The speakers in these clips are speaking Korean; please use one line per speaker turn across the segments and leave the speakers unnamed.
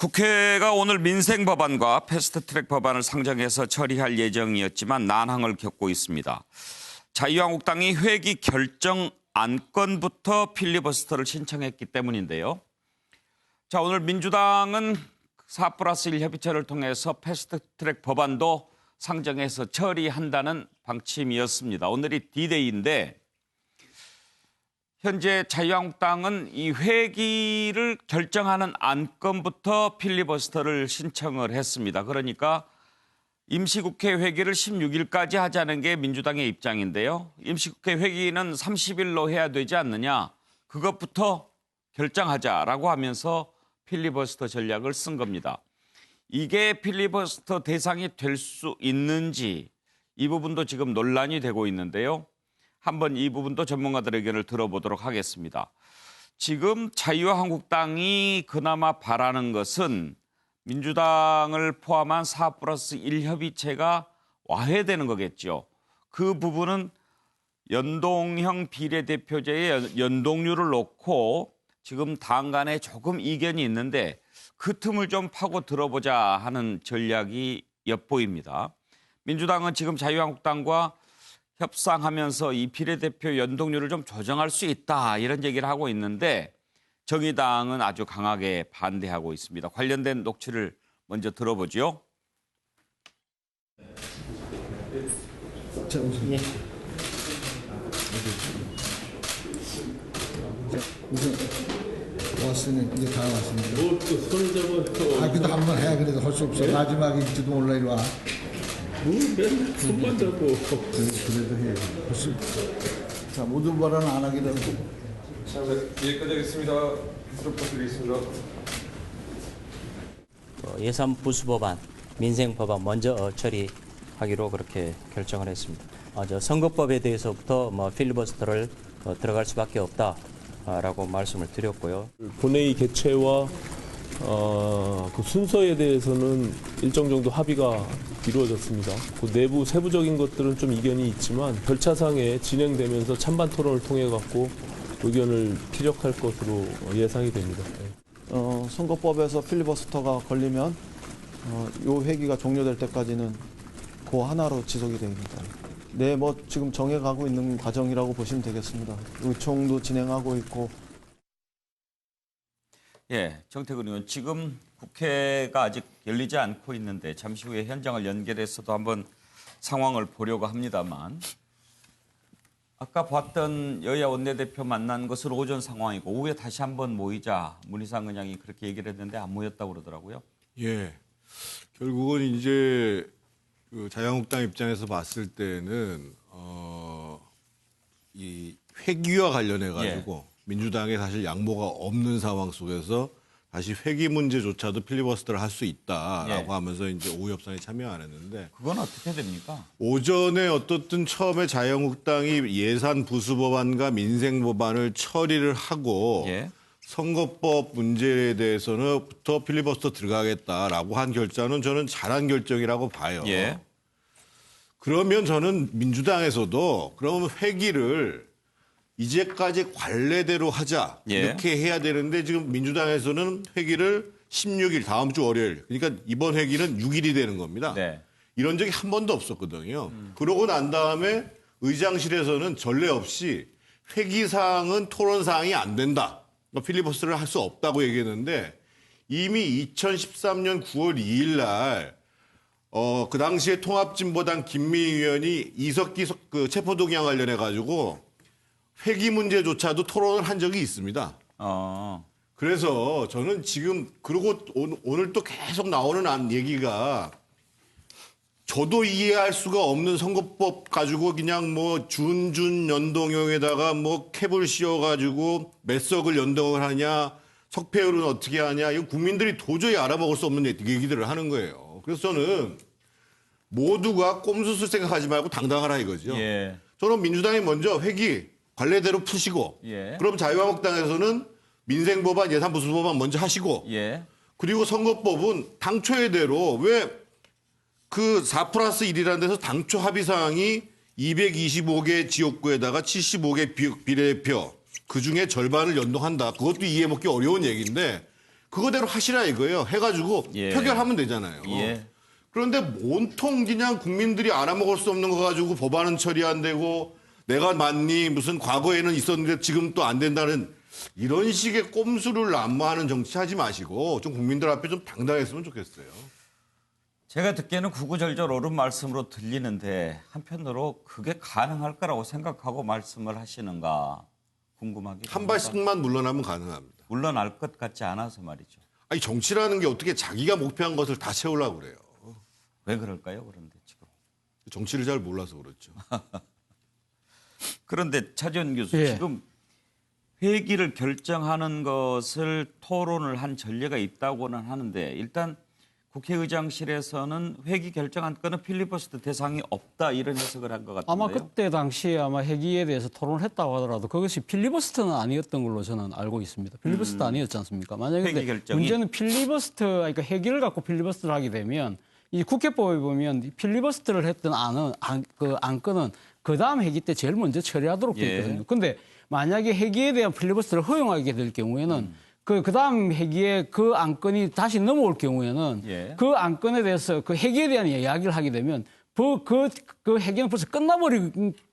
국회가 오늘 민생 법안과 패스트트랙 법안을 상정해서 처리할 예정이었지만 난항을 겪고 있습니다. 자유한국당이 회기 결정 안건부터 필리버스터를 신청했기 때문인데요. 자, 오늘 민주당은 4+1 협의체를 통해서 패스트트랙 법안도 상정해서 처리한다는 방침이었습니다. 오늘이 D-Day인데 현재 자유한국당은 이 회기를 결정하는 안건부터 필리버스터를 신청을 했습니다. 그러니까 임시국회 회기를 16일까지 하자는 게 민주당의 입장인데요. 임시국회 회기는 30일로 해야 되지 않느냐. 그것부터 결정하자라고 하면서 필리버스터 전략을 쓴 겁니다. 이게 필리버스터 대상이 될 수 있는지 이 부분도 지금 논란이 되고 있는데요. 한번 이 부분도 전문가들의 의견을 들어보도록 하겠습니다. 지금 자유한국당이 그나마 바라는 것은 민주당을 포함한 4+1 협의체가 와해되는 거겠죠. 그 부분은 연동형 비례대표제의 연동률을 놓고 지금 당 간에 조금 이견이 있는데 그 틈을 좀 파고 들어보자 하는 전략이 엿보입니다. 민주당은 지금 자유한국당과 협상하면서 이 비례대표 연동률을 좀 조정할 수 있다 이런 얘기를 하고 있는데 정의당은 아주 강하게 반대하고 있습니다. 관련된 녹취를 먼저 들어보죠.
자, 우선.
예.
우선 왔으니 이제 다 왔습니다.
뭘또 손을 잡아.
그래도 한번 해야 그래도 할 수 없어. 마지막일지도 몰라 이리 와.
맨날 손만 잡고.
그래도 해야지. 할수 자, 모든 발언 안 하기로 하고.
자, 여기까지 하겠습니다. 수업 부탁드리겠습니다.
예산 부수 법안, 민생 법안 먼저 처리하기로 그렇게 결정을 했습니다. 선거법에 대해서부터 필리버스터를 들어갈 수밖에 없다라고 말씀을 드렸고요.
본회의 개최와 그 순서에 대해서는 일정 정도 합의가 이루어졌습니다. 그 내부 세부적인 것들은 좀 이견이 있지만 절차상에 진행되면서 찬반 토론을 통해 갖고 의견을 피력할 것으로 예상이 됩니다.
선거법에서 필리버스터가 걸리면 요 회기가 종료될 때까지는 그 하나로 지속이 됩니다. 네, 지금 정해가고 있는 과정이라고 보시면 되겠습니다. 의총도 진행하고 있고.
예, 정태근 의원, 지금 국회가 아직 열리지 않고 있는데 잠시 후에 현장을 연결해서도 한번 상황을 보려고 합니다만 아까 봤던 여야 원내대표 만난 것은 오전 상황이고 오후에 다시 한번 모이자 문희상 의장이 그렇게 얘기를 했는데 안 모였다고 그러더라고요.
예, 결국은 이제 그 자유한국당 입장에서 봤을 때는 이 회기와 관련해 가지고 민주당에 사실 양보가 없는 상황 속에서 다시 회기 문제조차도 필리버스터를 할 수 있다라고 하면서 이제 오후 협상에 참여 안 했는데
그건 어떻게 됩니까?
오전에 어떻든 처음에 자유한국당이 예산 부수 법안과 민생 법안을 처리를 하고 선거법 문제에 대해서는부터 필리버스터 들어가겠다라고 한 결정은 저는 잘한 결정이라고 봐요. 그러면 저는 민주당에서도 그러면 회기를 이제까지 관례대로 하자 이렇게 해야 되는데 지금 민주당에서는 회기를 16일 다음 주 월요일 그러니까 이번 회기는 6일이 되는 겁니다. 이런 적이 한 번도 없었거든요. 그러고 난 다음에 의장실에서는 전례 없이 회기사항은 토론사항이 안 된다. 필리버스터를 할 수 없다고 얘기했는데 이미 2013년 9월 2일 날 그 당시에 통합진보당 김미희 의원이 이석기 그 체포동의안 관련해 가지고 회기 문제조차도 토론을 한 적이 있습니다. 그래서 저는 지금 그리고 오늘 또 계속 나오는 얘기가 저도 이해할 수가 없는 선거법 가지고 그냥 준준 연동형에다가 캡을 씌워가지고 몇 석을 연동을 하냐 석패율은 어떻게 하냐 이거 국민들이 도저히 알아먹을 수 없는 얘기들을 하는 거예요. 그래서 저는 모두가 꼼수술 생각하지 말고 당당하라 이거죠. 저는 민주당이 먼저 회기 관례대로 푸시고 그럼 자유한국당에서는 민생법안 예산부수법안 먼저 하시고 그리고 선거법은 당초에대로 왜 그 4+1이라는 데서 당초 합의사항이 225개 지역구에다가 75개 비례대표 그중에 절반을 연동한다. 그것도 이해먹기 어려운 얘기인데 그거대로 하시라 이거예요. 해가지고
예.
표결하면 되잖아요.
예.
그런데 온통 그냥 국민들이 알아먹을 수 없는 거 가지고 법안은 처리 안 되고 내가 맞니 무슨 과거에는 있었는데 지금 또 안 된다는 이런 식의 꼼수를 난무하는 정치 하지 마시고 좀 국민들 앞에 좀 당당했으면 좋겠어요.
제가 듣기에는 구구절절 옳은 말씀으로 들리는데 한편으로 그게 가능할 거라고 생각하고 말씀을 하시는가 궁금하긴
한
합니다.
발씩만 물러나면 가능합니다.
물러날 것 같지 않아서 말이죠.
아니 정치라는 게 어떻게 자기가 목표한 것을 다 채우려고 그래요.
왜 그럴까요? 그런데 지금.
정치를 잘 몰라서 그렇죠.
그런데 차지원 교수
예.
지금 회기를 결정하는 것을 토론을 한 전례가 있다고는 하는데 일단 국회의장실에서는 회기 결정 안건은 필리버스터 대상이 없다 이런 해석을 한 것 같은데요.
아마 그때 당시에 아마 회기에 대해서 토론을 했다고 하더라도 그것이 필리버스터는 아니었던 걸로 저는 알고 있습니다. 필리버스터 아니었지 않습니까? 만약에
회기
근데
결정이?
문제는 필리버스터, 그러니까 회기를 갖고 필리버스터를 하게 되면 이 국회법에 보면 필리버스터를 했던 그 안건은 그 다음 회기 때 제일 먼저 처리하도록 되어 있거든요.
예.
근데 만약에 회기에 대한 필리버스터를 허용하게 될 경우에는 그 다음 회기에 그 안건이 다시 넘어올 경우에는
예.
그 안건에 대해서 그 회기에 대한 이야기를 하게 되면 그 회기는 벌써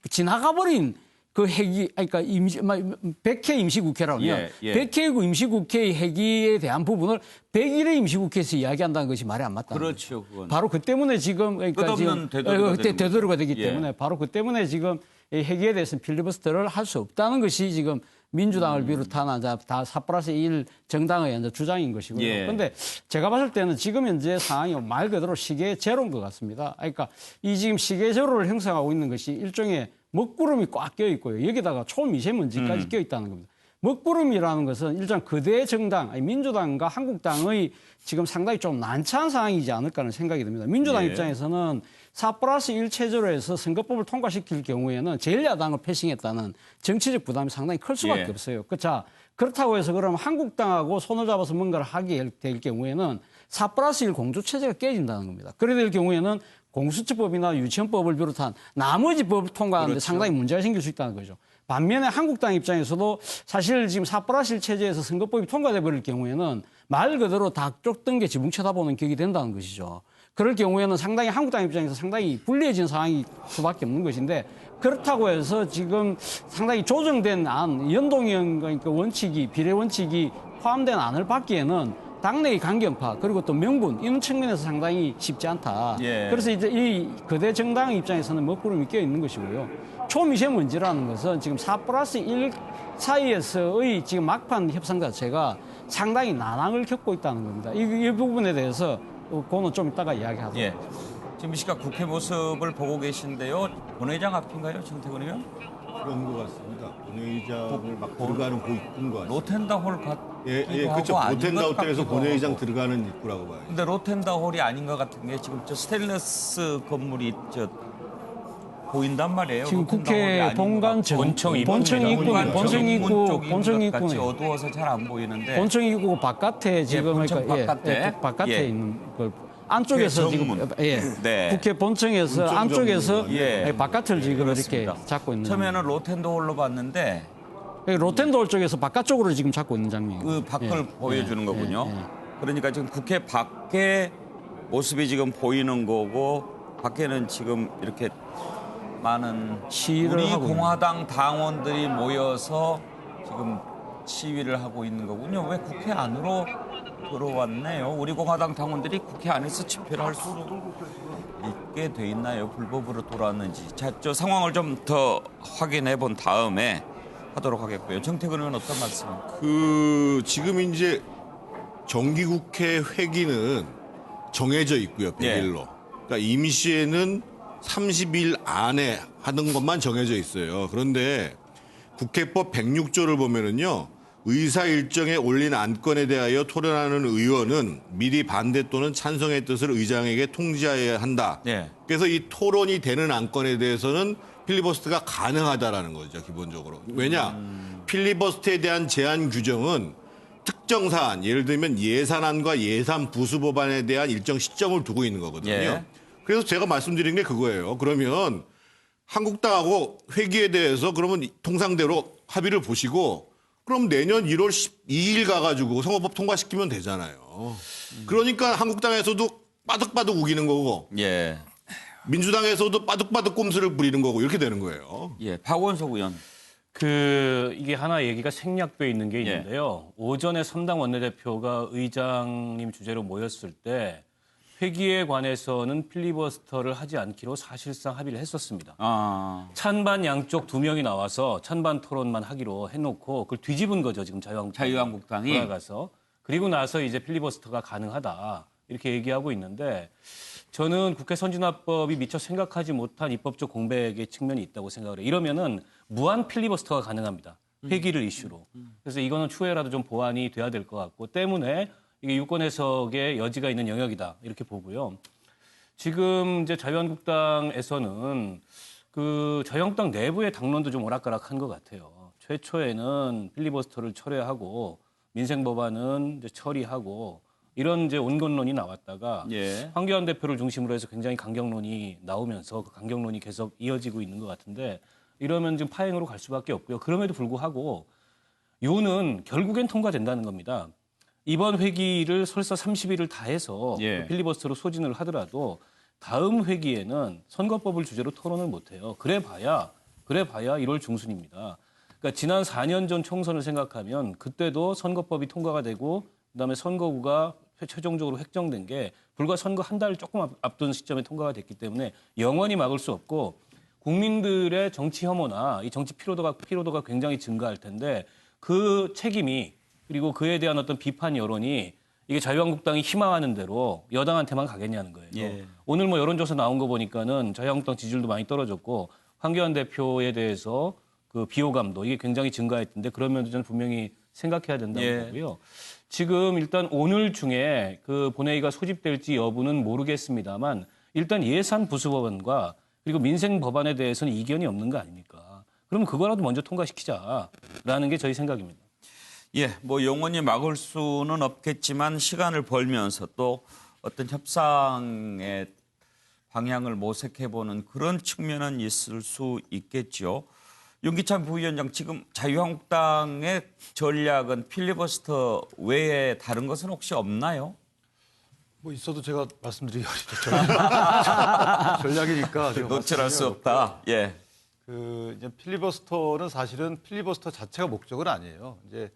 지나가버린 그 회기, 그러니까 100회 임시국회라면
예, 예.
100회 임시국회의 회기에 대한 부분을 100일의 임시국회에서 이야기한다는 것이 말이 안 맞다.
그렇죠, 그건.
바로 그 때문에 지금 그러니까
끝없는
지금
되돌이가
그때
되는
되돌이가 되기
거죠. 예.
때문에 바로 그 때문에 지금 이 회기에 대해서는 필리버스터를 할 수 없다는 것이 지금 민주당을 비롯한 다 4+1 정당의 이제 주장인 것이고요.
예.
그런데 제가 봤을 때는 지금 현재 상황이 말 그대로 시계 제로인 것 같습니다. 그러니까 이 지금 시계 제로를 형성하고 있는 것이 일종의 먹구름이 꽉 껴 있고요. 여기다가 초미세먼지까지 껴 있다는 겁니다. 먹구름이라는 것은 일단 거대 정당, 아니 민주당과 한국당의 지금 상당히 좀 난처한 상황이지 않을까 하는 생각이 듭니다. 민주당
예.
입장에서는 4+1 체제로 해서 선거법을 통과시킬 경우에는 제1야당을 패싱했다는 정치적 부담이 상당히 클 수밖에
예.
없어요. 자, 그렇다고 해서 그러면 한국당하고 손을 잡아서 뭔가를 하게 될 경우에는 4+1 공조체제가 깨진다는 겁니다. 그래 될 경우에는 공수처법이나 유치원법을 비롯한 나머지 법을 통과하는데
그렇죠.
상당히 문제가 생길 수 있다는 거죠. 반면에 한국당 입장에서도 사실 지금 4+1 체제에서 선거법이 통과돼 버릴 경우에는 말 그대로 닭 쫓던 게 지붕 쳐다보는 격이 된다는 것이죠. 그럴 경우에는 상당히 한국당 입장에서 상당히 불리해진 상황일 수밖에 없는 것인데 그렇다고 해서 지금 상당히 조정된 안, 연동형 그러니까 원칙이 비례 원칙이 포함된 안을 받기에는 당내의 강경파 그리고 또 명분 이런 측면에서 상당히 쉽지 않다.
예.
그래서 이제 이 거대 정당 입장에서는 먹구름이 껴 있는 것이고요. 초미세먼지라는 것은 지금 4+1 사이에서의 지금 막판 협상 자체가 상당히 난항을 겪고 있다는 겁니다. 이 부분에 대해서 그거는 좀 이따가 이야기하도록
예. 지금 이 시각 국회 모습을 보고 계신데요. 본회의장 앞인가요, 정태근 의원?
그런 것 같습니다. 본회의장을 막 들어가는 그 입구인 것 같습니다.
로텐다홀 같기도
예, 그렇죠.
하고 아닌
로텐다
것
호텔에서
같기도
본회의장
하고.
들어가는 입구라고 봐요.
근데 로텐다홀이 아닌 것 같은 게 지금 저 스테인리스 건물이 보인단 말이에요.
지금
로텐다홀이
국회
아닌
본관
것 같고.
본청 입구 본청 입구는
같이 어두워서 잘 안 보이는데
본청 입구 바깥에 지금
본청 바깥에?
바깥에
예.
있는 걸 안쪽에서 지금
정문.
네. 국회 본청에서
본청
안쪽에서
정문.
예.
바깥을 지금
그렇습니다.
이렇게 잡고 있는
처음에는 로텐다홀로 봤는데
로텐도홀 쪽에서 바깥쪽으로 지금 잡고 있는 장면이에요.
그 밖을 보여주는 거군요. 그러니까 지금 국회 밖에 모습이 지금 보이는 거고 밖에는 지금 이렇게 많은
시위를
우리
하고
공화당 당원들이 모여서 지금 시위를 하고 있는 거군요. 왜 국회 안으로 들어왔네요. 우리 공화당 당원들이 국회 안에서 집회를 할 수 있게 돼 있나요? 불법으로 돌아왔는지. 자, 저 상황을 좀 더 확인해 본 다음에 하도록 하겠고요. 정태근 의원 어떤 말씀입니까?
지금 이제 정기국회 회기는 정해져 있고요. 100일로. 그러니까 임시에는 30일 안에 하는 것만 정해져 있어요. 그런데 국회법 106조를 보면은요. 의사 일정에 올린 안건에 대하여 토론하는 의원은 미리 반대 또는 찬성의 뜻을 의장에게 통지해야 한다.
예.
그래서 이 토론이 되는 안건에 대해서는 필리버스터가 가능하다라는 거죠, 기본적으로. 왜냐? 필리버스터에 대한 제한 규정은 특정 사안, 예를 들면 예산안과 예산 부수 법안에 대한 일정 시점을 두고 있는 거거든요.
예.
그래서 제가 말씀드린 게 그거예요. 그러면 한국당하고 회기에 대해서 그러면 통상대로 합의를 보시고 그럼 내년 1월 12일 가가지고 선거법 통과시키면 되잖아요. 그러니까 한국당에서도 빠득빠득 우기는 거고
예.
민주당에서도 빠득빠득 꼼수를 부리는 거고 이렇게 되는 거예요.
예. 박원석 의원.
이게 하나 얘기가 생략돼 있는 게 있는데요. 오전에 3당 원내대표가 의장님 주재로 모였을 때 회기에 관해서는 필리버스터를 하지 않기로 사실상 합의를 했었습니다. 찬반 양쪽 2명이 나와서 찬반 토론만 하기로 해놓고 그걸 뒤집은 거죠. 지금
자유한국당이
돌아가서. 그리고 나서 이제 필리버스터가 가능하다 이렇게 얘기하고 있는데 저는 국회 선진화법이 미처 생각하지 못한 입법적 공백의 측면이 있다고 생각을 해요. 이러면은 무한 필리버스터가 가능합니다. 회기를 이슈로. 그래서 이거는 추후에라도 좀 보완이 돼야 될 것 같고 때문에 이게 유권 해석의 여지가 있는 영역이다 이렇게 보고요. 지금 이제 자유한국당에서는 그 자유한국당 내부의 당론도 좀 오락가락한 것 같아요. 최초에는 필리버스터를 철회하고 민생 법안은 이제 처리하고 이런 이제 온건론이 나왔다가
예.
황교안 대표를 중심으로 해서 굉장히 강경론이 나오면서 그 강경론이 계속 이어지고 있는 것 같은데 이러면 지금 파행으로 갈 수밖에 없고요. 그럼에도 불구하고 요는 결국엔 통과된다는 겁니다. 이번 회기를 설사 30일을 다 해서
예.
필리버스터로 소진을 하더라도 다음 회기에는 선거법을 주제로 토론을 못해요. 그래봐야 1월 중순입니다. 그러니까 지난 4년 전 총선을 생각하면 그때도 선거법이 통과가 되고 그다음에 선거구가 최종적으로 획정된 게 불과 선거 한 달 조금 앞둔 시점에 통과가 됐기 때문에 영원히 막을 수 없고 국민들의 정치 혐오나 이 정치 피로도가 굉장히 증가할 텐데 그 책임이 그리고 그에 대한 어떤 비판 여론이 이게 자유한국당이 희망하는 대로 여당한테만 가겠냐는 거예요.
예.
오늘 뭐 여론조사 나온 거 보니까는 자유한국당 지지율도 많이 떨어졌고 황교안 대표에 대해서 그 비호감도 이게 굉장히 증가했던데 그런 면도 저는 분명히 생각해야 된다고
예.
보고요. 지금 일단 오늘 중에 그 본회의가 소집될지 여부는 모르겠습니다만 일단 예산 부수법안과 그리고 민생 법안에 대해서는 이견이 없는 거 아닙니까? 그러면 그거라도 먼저 통과시키자라는 게 저희 생각입니다.
예, 뭐 영원히 막을 수는 없겠지만 시간을 벌면서 또 어떤 협상의 방향을 모색해보는 그런 측면은 있을 수 있겠죠. 윤기찬 부위원장, 지금 자유한국당의 전략은 필리버스터 외에 다른 것은 혹시 없나요?
뭐 있어도 제가 말씀드리기 어렵죠. 전략이니까 제가
노출할 수 없다. 예.
이제 필리버스터는 사실은 필리버스터 자체가 목적은 아니에요. 이제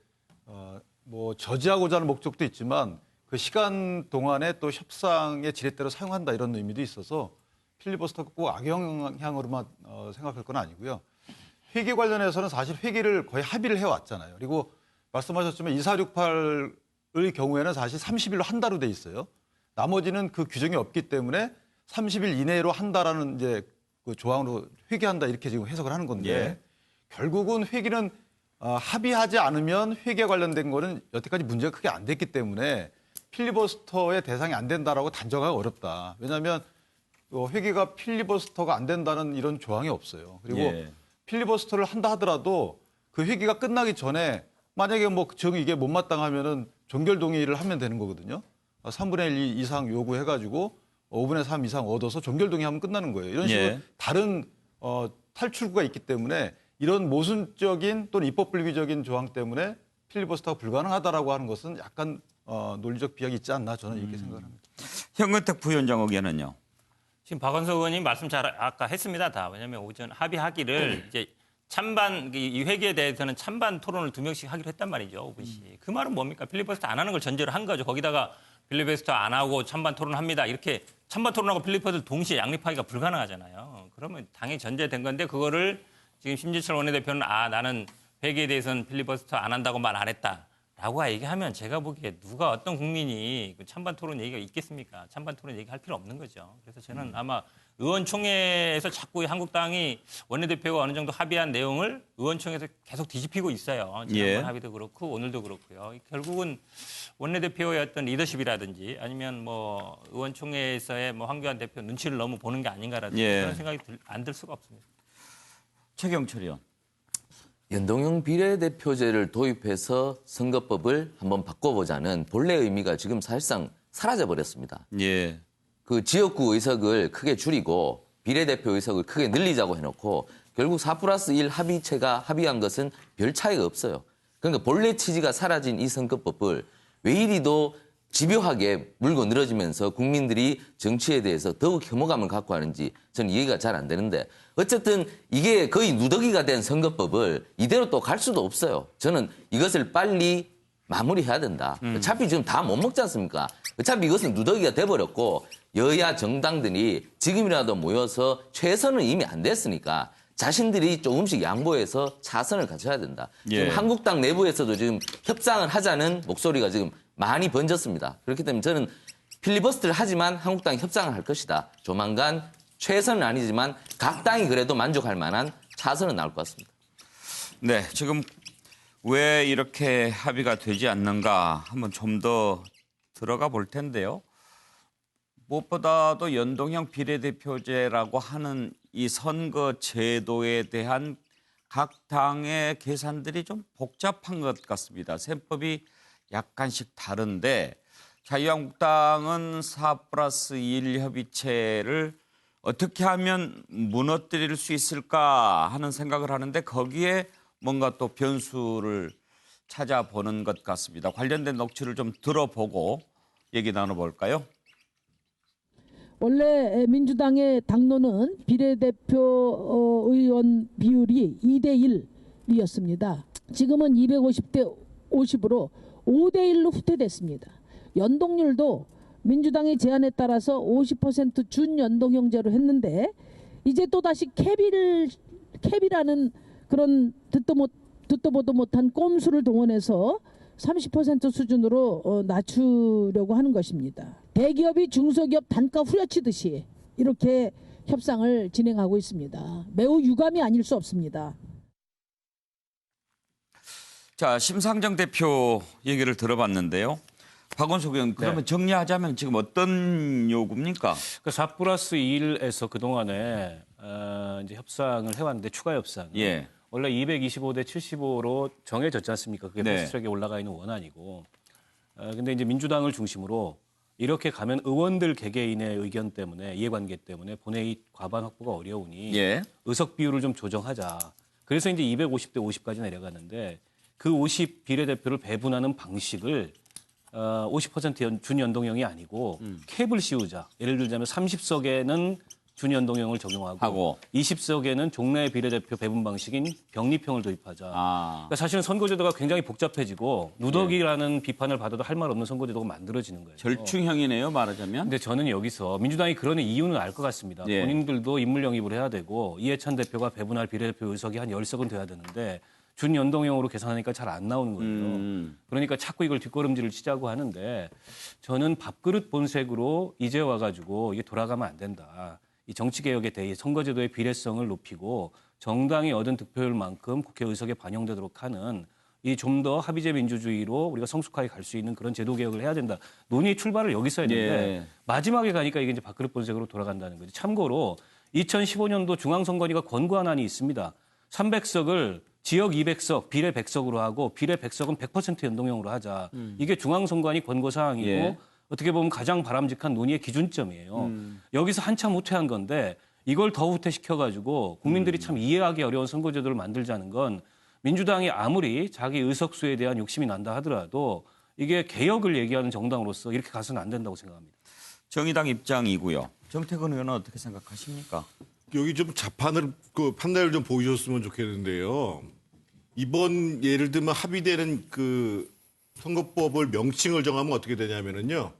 뭐 저지하고자 하는 목적도 있지만 그 시간 동안에 또 협상의 지렛대로 사용한다 이런 의미도 있어서 필리버스터가 꼭 악영향으로만 생각할 건 아니고요. 회기 관련해서는 사실 회기를 거의 합의를 해왔잖아요. 그리고 말씀하셨지만 2468의 경우에는 사실 30일로 한다로 돼 있어요. 나머지는 그 규정이 없기 때문에 30일 이내로 한다라는 이제 그 조항으로 회기한다 이렇게 지금 해석을 하는 건데
예.
결국은 회기는 합의하지 않으면 회계에 관련된 거는 여태까지 문제가 크게 안 됐기 때문에 필리버스터의 대상이 안 된다라고 단정하기 어렵다. 왜냐하면 회계가 필리버스터가 안 된다는 이런 조항이 없어요. 그리고
예.
필리버스터를 한다 하더라도 그 회기가 끝나기 전에 만약에 뭐 정의 이게 못마땅하면은 종결 동의를 하면 되는 거거든요. 3분의 1 이상 요구해가지고 5분의 3 이상 얻어서 종결 동의하면 끝나는 거예요. 이런 식으로
예.
다른 탈출구가 있기 때문에 이런 모순적인 또는 입법 불기적인 조항 때문에 필리버스터가 불가능하다라고 하는 것은 약간 논리적 비약이 있지 않나 저는 이렇게 생각합니다.
현근택 부위원장 의견은요?
지금 박원석 의원님 말씀 잘 아까 했습니다. 다. 왜냐하면 오전 합의하기를 이제 찬반 이 회기에 대해서는 찬반 토론을 2명씩 하기로 했단 말이죠. 5분씩. 그 말은 뭡니까? 필리버스터 안 하는 걸 전제로 한 거죠. 거기다가 필리버스터 안 하고 찬반 토론합니다. 이렇게 찬반 토론하고 필리버스터 동시에 양립하기가 불가능하잖아요. 그러면 당연히 전제된 건데 그거를 지금 심재철 원내대표는 나는 회기에 대해서는 필리버스터 안 한다고 말 안 했다라고 얘기하면 제가 보기에 누가 어떤 국민이 그 찬반 토론 얘기가 있겠습니까? 찬반 토론 얘기할 필요 없는 거죠. 그래서 저는 아마 의원총회에서 자꾸 한국당이 원내대표가 어느 정도 합의한 내용을 의원총회에서 계속 뒤집히고 있어요. 지난번
예.
합의도 그렇고 오늘도 그렇고요. 결국은 원내대표의 어떤 리더십이라든지 아니면 뭐 의원총회에서의 뭐 황교안 대표 눈치를 너무 보는 게 아닌가라든지
예.
그런 생각이 안 들 수가 없습니다.
최경철 의원.
연동형 비례대표제를 도입해서 선거법을 한번 바꿔보자는 본래 의미가 지금 사실상 사라져버렸습니다.
예.
그 지역구 의석을 크게 줄이고 비례대표 의석을 크게 늘리자고 해놓고 결국 4+1 합의체가 합의한 것은 별 차이가 없어요. 그러니까 본래 취지가 사라진 이 선거법을 왜 이리도 집요하게 물고 늘어지면서 국민들이 정치에 대해서 더욱 혐오감을 갖고 하는지 저는 이해가 잘 안 되는데 어쨌든 이게 거의 누더기가 된 선거법을 이대로 또 갈 수도 없어요. 저는 이것을 빨리 마무리해야 된다. 어차피 지금 다 못 먹지 않습니까? 어차피 이것은 누더기가 돼버렸고 여야 정당들이 지금이라도 모여서 최선은 이미 안 됐으니까 자신들이 조금씩 양보해서 차선을 갖춰야 된다. 지금 한국당 내부에서도 지금 협상을 하자는 목소리가 지금 많이 번졌습니다. 그렇기 때문에 저는 필리버스터를 하지만 한국당이 협상을 할 것이다. 조만간 최선은 아니지만 각 당이 그래도 만족할 만한 차선은 나올 것 같습니다.
네, 지금 왜 이렇게 합의가 되지 않는가 한번 좀 더 들어가 볼 텐데요. 무엇보다도 연동형 비례대표제라고 하는 이 선거 제도에 대한 각 당의 계산들이 좀 복잡한 것 같습니다. 셈법이 약간씩 다른데 자유한국당은 4+1 협의체를 어떻게 하면 무너뜨릴 수 있을까 하는 생각을 하는데 거기에 뭔가 또 변수를 찾아보는 것 같습니다. 관련된 녹취를 좀 들어보고 얘기 나눠볼까요?
원래 민주당의 당론은 비례대표 의원 비율이 2대 1이었습니다. 지금은 250대 50으로 5대 1로 후퇴됐습니다. 연동률도 민주당의 제안에 따라서 50% 준연동형제로 했는데 이제 또다시 캡이라는 그런 듣도 보도 못한 꼼수를 동원해서 30% 수준으로 낮추려고 하는 것입니다. 대기업이 중소기업 단가 후려치듯이 이렇게 협상을 진행하고 있습니다. 매우 유감이 아닐 수 없습니다.
자, 심상정 대표 얘기를 들어봤는데요. 박원석 의원, 그러면 정리하자면 지금 어떤 요구입니까?
그 4+1에서 그동안에 이제 협상을 해왔는데 추가 협상. 원래 225대 75로 정해졌지 않습니까? 그게 패스트트랙에 올라가 있는 원안이고. 근데 이제 민주당을 중심으로 이렇게 가면 의원들 개개인의 의견 때문에 이해관계 때문에 본회의 과반 확보가 어려우니 의석 비율을 좀 조정하자. 그래서 이제 250대 50까지 내려갔는데 그 50 비례대표를 배분하는 방식을 50% 준연동형이 아니고 캡을 씌우자. 예를 들자면 30석에는 준연동형을 적용하고 20석에는 종래 비례대표 배분 방식인 병립형을 도입하자. 그러니까 사실은 선거제도가 굉장히 복잡해지고 누더기라는 비판을 받아도 할 말 없는 선거제도가 만들어지는 거예요.
절충형이네요, 말하자면.
근데 저는 여기서 민주당이 그러는 이유는 알 것 같습니다. 본인들도 인물 영입을 해야 되고 이해찬 대표가 배분할 비례대표 의석이 한 10석은 돼야 되는데 준연동형으로 계산하니까 잘 안 나오는 거예요. 그러니까 자꾸 이걸 뒷걸음질을 치자고 하는데 저는 밥그릇 본색으로 이제 와가지고 이게 돌아가면 안 된다. 이 정치개혁에 대해 선거제도의 비례성을 높이고 정당이 얻은 득표율만큼 국회 의석에 반영되도록 하는 이 좀 더 합의제 민주주의로 우리가 성숙하게 갈 수 있는 그런 제도 개혁을 해야 된다. 논의의 출발을 여기서 해야 되는데 마지막에 가니까 이게 이제 밥그릇 본색으로 돌아간다는 거죠. 참고로 2015년도 중앙선관위가 권고한 안이 있습니다. 300석을 지역 200석, 비례 100석으로 하고 비례 100석은 100% 연동형으로 하자. 이게 중앙선관위 권고사항이고 어떻게 보면 가장 바람직한 논의의 기준점이에요. 여기서 한참 후퇴한 건데 이걸 더 후퇴시켜가지고 국민들이 참 이해하기 어려운 선거제도를 만들자는 건 민주당이 아무리 자기 의석수에 대한 욕심이 난다 하더라도 이게 개혁을 얘기하는 정당으로서 이렇게 가서는 안 된다고 생각합니다.
정의당 입장이고요. 정태근 의원은 어떻게 생각하십니까?
여기 좀 자판을 그 판단을 좀 보여줬으면 좋겠는데요. 이번 예를 들면 합의되는 그 선거법을 명칭을 정하면 어떻게 되냐면은요.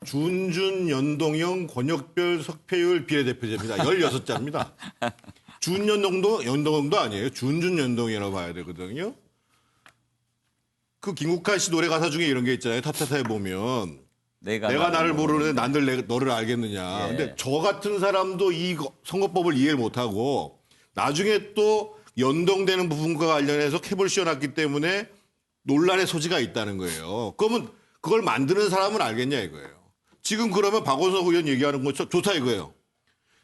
준준 연동형 권역별 석패율 비례대표제입니다. 16자입니다. 연동형도 아니에요. 준준 연동이라고 봐야 되거든요. 그 김국환 씨 노래 가사 중에 이런 게 있잖아요. 타타타에 보면 내가 나를 모르는데 난들 너를 알겠느냐. 근데 저 같은 사람도 이 선거법을 이해를 못하고 나중에 또 연동되는 부분과 관련해서 캡을 씌워놨기 때문에 논란의 소지가 있다는 거예요. 그러면 그걸 만드는 사람은 알겠냐 이거예요. 지금 그러면 박원석 의원 얘기하는 거 좋다 이거예요.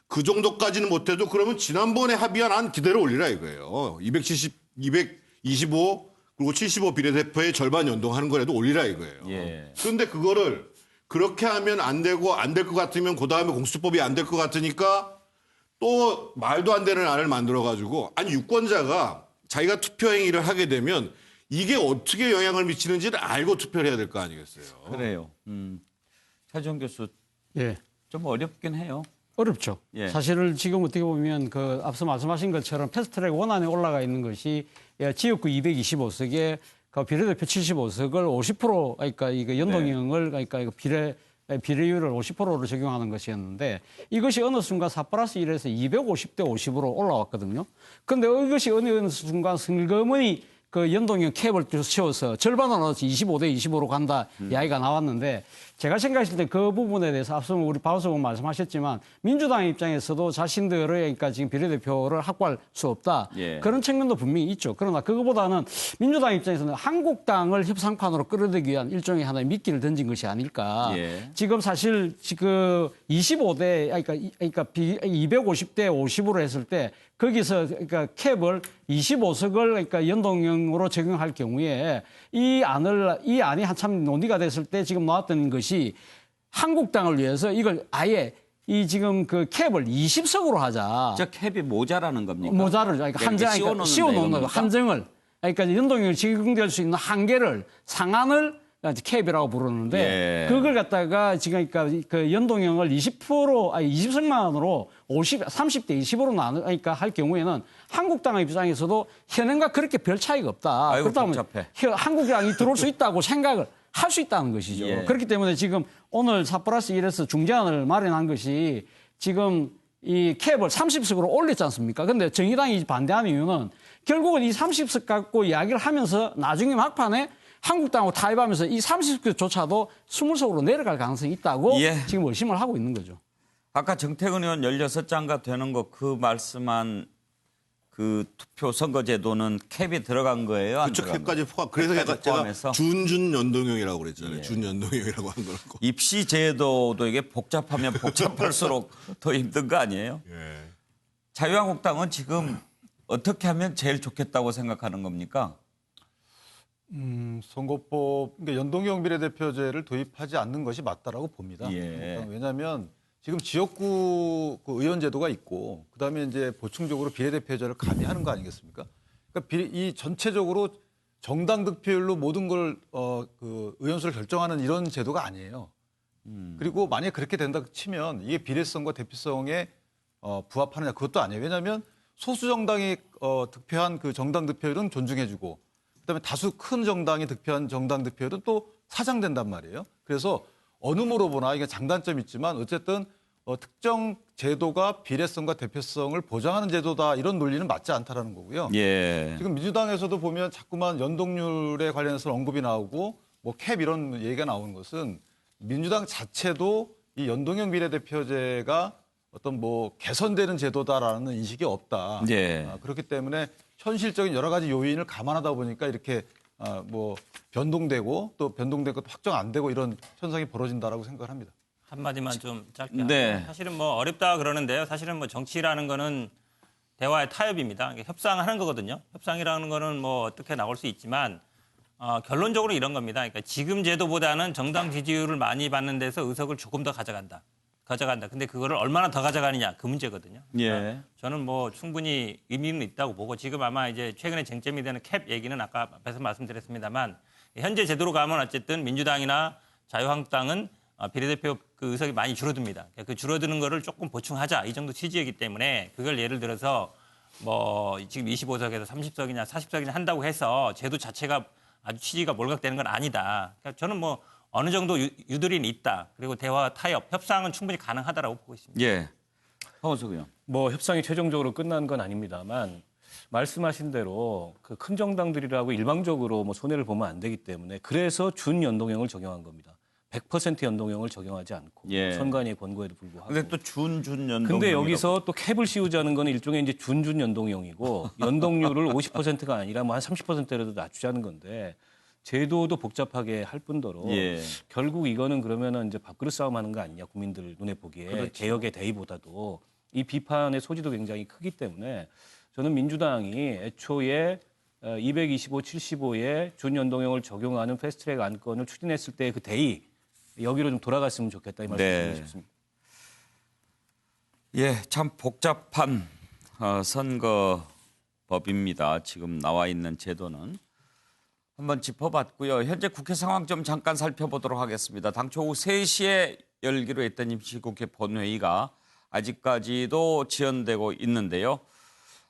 그 정도까지는 못해도 그러면 지난번에 합의한 안 그대로 올리라 이거예요. 225 그리고 75 비례대표의 절반 연동하는 거라도 올리라 이거예요. 그런데 그거를 그렇게 하면 안 되고 안 될 것 같으면 그다음에 공수처법이 안 될 것 같으니까 또 말도 안 되는 안을 만들어가지고 아니 유권자가 자기가 투표 행위를 하게 되면 이게 어떻게 영향을 미치는지를 알고 투표를 해야 될 거 아니겠어요.
그래요. 차지원 교수
예.
좀 어렵긴 해요.
어렵죠.
예.
사실은 지금 어떻게 보면 그 앞서 말씀하신 것처럼 패스트트랙 원안에 올라가 있는 것이 지역구 225석에 그 비례대표 75석을 50% 그러니까 이거 연동형을 그러니까 이거 비례율을 50%로 적용하는 것이었는데 이것이 어느 순간 4+1에서 250대 50으로 올라왔거든요. 그런데 이것이 어느 순간 슬그머니 그 연동형 캡을 채워서 절반으로 넣어서 25대 25로 간다 이야기가 나왔는데 제가 생각했을 때 그 부분에 대해서 앞서 우리 박원석 의원 말씀하셨지만 민주당 입장에서도 자신들의 그러니까 지금 비례대표를 확보할 수 없다.
예.
그런 측면도 분명히 있죠. 그러나 그거보다는 민주당 입장에서는 한국당을 협상판으로 끌어들이기 위한 일종의 하나의 미끼를 던진 것이 아닐까.
예.
지금 사실 그 25대 그러니까 250대 50으로 했을 때 거기서 그러니까 캡을 25석을 그러니까 연동형으로 적용할 경우에 이 안이 한참 논의가 됐을 때 지금 나왔던 것이 한국당을 위해서 이걸 아예 이 지금 그 캡을 20석으로 하자.
저 캡이 모자라는 겁니까?
모자를 그러니까 한정 씌워놓는 한정을 그러니까 연동형을 적용될 수 있는 한계를 상한을 캡이라고 부르는데
예.
그걸 갖다가 지금 그러니까 그 연동형을 20석만으로 30대 20으로 그러니까 할 경우에는 한국당 입장에서도 현행과 그렇게 별 차이가 없다.
아이고,
그렇다면
복잡해.
한국당이 들어올 수 있다고 생각을 할 수 있다는 것이죠.
예.
그렇기 때문에 지금 오늘 4+1에서 중재안을 마련한 것이 지금 이 캡을 30석으로 올렸지 않습니까? 근데 정의당이 반대하는 이유는 결국은 이 30석 갖고 이야기를 하면서 나중에 막판에 한국당하고 타협하면서 이 30석조차도 20석으로 내려갈 가능성이 있다고
예.
지금 의심을 하고 있는 거죠.
아까 정태근 의원 16장가 되는 거 그 말씀한 그 투표 선거제도는 캡이 들어간 거예요? 안
그쪽
들어간
캡까지 포함. 그래서
캡까지
제가
포함해서?
준준 연동형이라고 그랬잖아요.
예.
준 연동형이라고 한 거라고.
입시 제도도 이게 복잡하면 복잡할수록 더 힘든 거 아니에요?
예.
자유한국당은 지금 어떻게 하면 제일 좋겠다고 생각하는 겁니까?
선거법 그러니까 연동형 비례대표제를 도입하지 않는 것이 맞다라고 봅니다.
예.
왜냐하면 지금 지역구 그 의원제도가 있고 그다음에 이제 보충적으로 비례대표제를 가미하는 거 아니겠습니까? 그러니까 이 전체적으로 정당 득표율로 모든 걸 그 의원수를 결정하는 이런 제도가 아니에요. 그리고 만약 그렇게 된다 치면 이게 비례성과 대표성에 부합하느냐 그것도 아니에요. 왜냐하면 소수 정당이 득표한 그 정당 득표율은 존중해주고 그다음에 다수 큰 정당이 득표한 정당 득표율은 또 사장된단 말이에요. 그래서 어느 모로 보나 이게 장단점이 있지만 어쨌든 특정 제도가 비례성과 대표성을 보장하는 제도다 이런 논리는 맞지 않다라는 거고요.
예.
지금 민주당에서도 보면 자꾸만 연동률에 관련해서 언급이 나오고 뭐 캡 이런 얘기가 나오는 것은 민주당 자체도 이 연동형 비례대표제가 어떤 뭐 개선되는 제도다라는 인식이 없다.
예.
그렇기 때문에 현실적인 여러 가지 요인을 감안하다 보니까 이렇게 뭐 변동되고 또 변동된 것도 확정 안 되고 이런 현상이 벌어진다라고 생각을 합니다.
한마디만 좀 짧게
네.
하면 사실은 뭐 어렵다 그러는데요. 사실은 뭐 정치라는 거는 대화의 타협입니다. 그러니까 협상하는 거거든요. 협상이라는 거는 뭐 어떻게 나올 수 있지만 결론적으로 이런 겁니다. 그러니까 지금 제도보다는 정당 지지율을 많이 받는 데서 의석을 조금 더 가져간다. 근데 그거를 얼마나 더 가져가느냐 그 문제거든요. 그러니까
예.
저는 뭐 충분히 의미는 있다고 보고 지금 아마 이제 최근에 쟁점이 되는 캡 얘기는 아까 앞에서 말씀드렸습니다만 현재 제도로 가면 어쨌든 민주당이나 자유한국당은 비례대표 그 의석이 많이 줄어듭니다. 그 줄어드는 거를 조금 보충하자 이 정도 취지이기 때문에 그걸 예를 들어서 뭐 지금 25석에서 30석이냐 40석이냐 한다고 해서 제도 자체가 아주 취지가 몰각되는 건 아니다. 그러니까 저는 뭐 어느 정도 유도리는 있다. 그리고 대화, 타협, 협상은 충분히 가능하다라고 보고 있습니다.
예. 황원석 의원.
뭐 협상이 최종적으로 끝난 건 아닙니다만 말씀하신 대로 그 큰 정당들이라고 일방적으로 뭐 손해를 보면 안 되기 때문에 그래서 준 연동형을 적용한 겁니다. 100% 연동형을 적용하지 않고
예.
선관위의 권고에도 불구하고.
근데 또 준 연동.
근데 여기서 또 캡을 씌우자는 건 일종의 이제 준 연동형이고 연동률을 50%가 아니라 뭐 한 30%라도 낮추자는 건데 제도도 복잡하게 할 뿐더러
예.
결국 이거는 그러면은 이제 밥그릇 싸움하는 거 아니냐 국민들 눈에 보기에
그렇죠.
개혁의 대의보다도 이 비판의 소지도 굉장히 크기 때문에 저는 민주당이 애초에 225, 75에 준연동형을 적용하는 패스트트랙 안건을 추진했을 때 그 대의 여기로 좀 돌아갔으면 좋겠다 이 말씀드리고 싶습니다.
예, 참 복잡한 선거법입니다. 지금 나와 있는 제도는. 한번 짚어봤고요. 현재 국회 상황 좀 잠깐 살펴보도록 하겠습니다. 당초 오후 3시에 열기로 했던 임시국회 본회의가 아직까지도 지연되고 있는데요.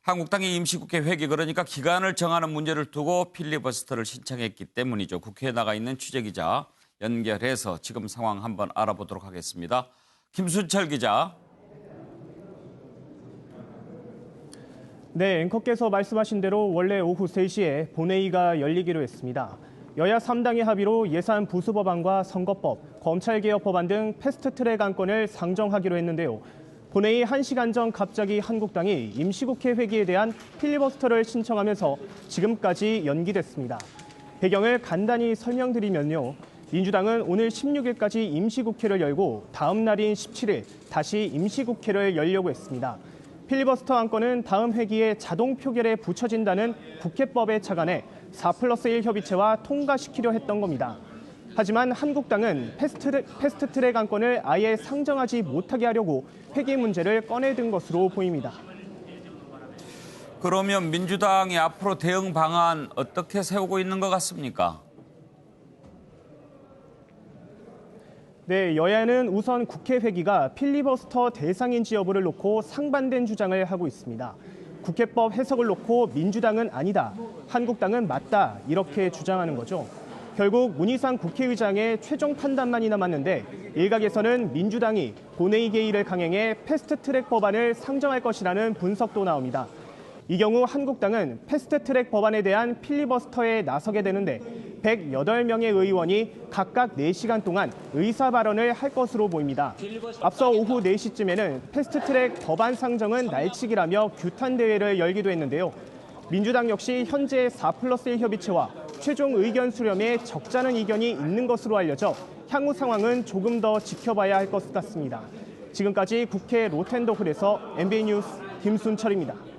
한국당이 임시국회 회기, 그러니까 기간을 정하는 문제를 두고 필리버스터를 신청했기 때문이죠. 국회에 나가 있는 취재기자 연결해서 지금 상황 한번 알아보도록 하겠습니다. 김순철 기자.
네, 앵커께서 말씀하신 대로 원래 오후 3시에 본회의가 열리기로 했습니다. 여야 3당의 합의로 예산 부수법안과 선거법, 검찰개혁 법안 등 패스트트랙 안건을 상정하기로 했는데요. 본회의 1시간 전 갑자기 한국당이 임시국회 회기에 대한 필리버스터를 신청하면서 지금까지 연기됐습니다. 배경을 간단히 설명드리면요. 민주당은 오늘 16일까지 임시국회를 열고 다음 날인 17일 다시 임시국회를 열려고 했습니다. 필리버스터 안건은 다음 회기에 자동 표결에 붙여진다는 국회법에 착안해 4+1 협의체와 통과시키려 했던 겁니다. 하지만 한국당은 패스트트랙 안건을 아예 상정하지 못하게 하려고 회기 문제를 꺼내든 것으로 보입니다.
그러면 민주당이 앞으로 대응 방안 어떻게 세우고 있는 것 같습니까?
네, 여야는 우선 국회 회기가 필리버스터 대상인지 여부를 놓고 상반된 주장을 하고 있습니다. 국회법 해석을 놓고 민주당은 아니다, 한국당은 맞다 이렇게 주장하는 거죠. 결국 문희상 국회의장의 최종 판단만이 남았는데 일각에서는 민주당이 본회의 개의를 강행해 패스트트랙 법안을 상정할 것이라는 분석도 나옵니다. 이 경우 한국당은 패스트트랙 법안에 대한 필리버스터에 나서게 되는데 108명의 의원이 각각 4시간 동안 의사 발언을 할 것으로 보입니다. 앞서 오후 4시쯤에는 패스트트랙 법안 상정은 날치기라며 규탄 대회를 열기도 했는데요. 민주당 역시 현재 4+1 협의체와 최종 의견 수렴에 적잖은 의견이 있는 것으로 알려져 향후 상황은 조금 더 지켜봐야 할 것 같습니다. 지금까지 국회 로텐더홀에서 MBN 뉴스 김순철입니다.